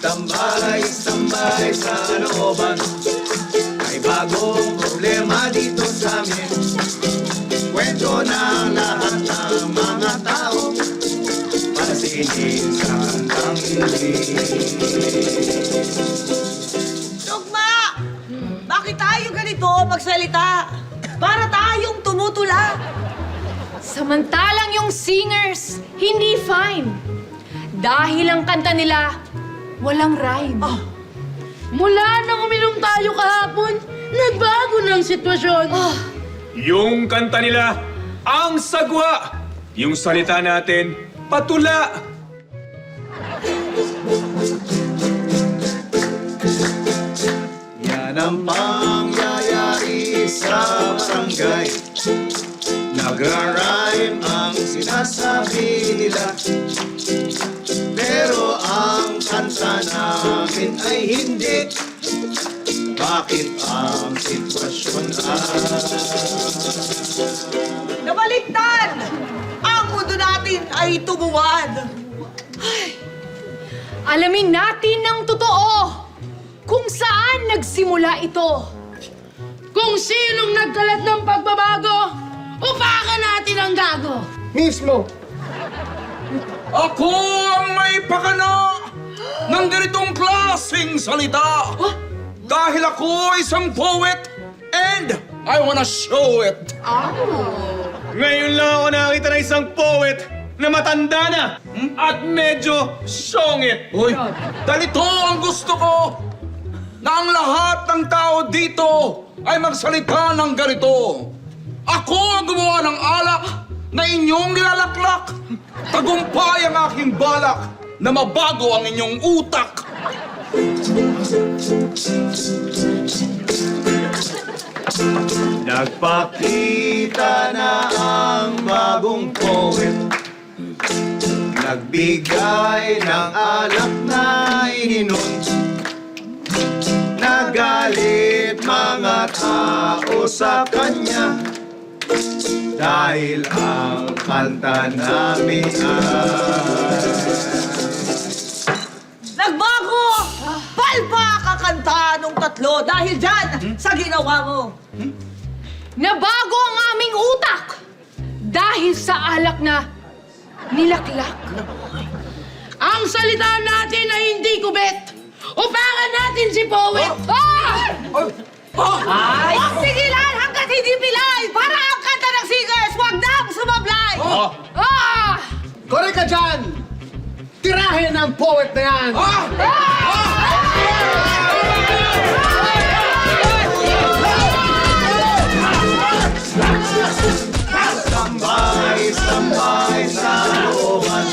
Tambay, tambay sa looban. May bagong problema dito sa amin. Kwento ng lahat ng mga tao para sa inisang Dogma! Bakit tayo ganito magsalita? Para tayong tumutula. Samantalang yung singers, hindi fine. Dahil ang kanta nila, walang rhyme. Mula nang uminom tayo kahapon, nagbago ng sitwasyon. Yung kanta nila, ang sagwa. Yung salita natin, patula. Yan ang pangyayari sa barangay. Nagra-rhyme ang sinasabi nila. Pero ang kanta namin ay hindi. Bakit ang sitwasyon Nabaliktad! Ang mundo natin ay tumuwad. Alamin natin ng totoo kung saan nagsimula ito. Kung sinong nagkalat ng pagbabago, upakan natin ang gago. Mismo! Ako ang may pakana ng ganitong klaseng salita. Dahil ako isang poet and I wanna show it. Ngayon lang ako nakita ng isang poet na matanda na at medyo songit. Uy, dahil ito ang gusto ko na ang lahat ng tao dito ay magsalita ng ganito. Ako ang gumawa ng alak na inyong nilalaklak. Tagumpay ang aking balak na mabago ang inyong utak. Nagpakita na ang bagong poet. Nagbigay ng alak na ininom. Nagalit mga tao sa kanya. Dahil ang kanta namin ay Nagbago! Palpak ang kanta nung tatlo dahil dyan sa ginawa mo. Nabago ang aming utak dahil sa alak na nilaklak. Ang salita natin ay hindi kubet. Upakan natin si Poet. Huwag sigilan hanggat hindi pilay para ang kanta ng singers wag nang sumablay. Correct ka dyan! Tirahin ang poet na yan! tambay, tambay sa looban.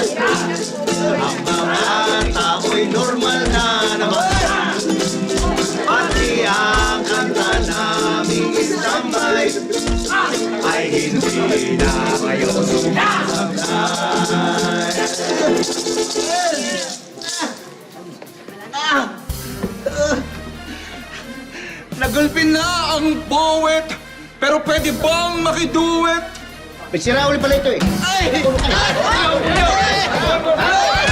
Ang mga tao'y normal na naman. Pati ang kanta naming istambay ay hindi na kayo sumasablay. Nagulpin na ang poet, pero pwede bang makiduet? May sira ulit pala ito eh. Ay!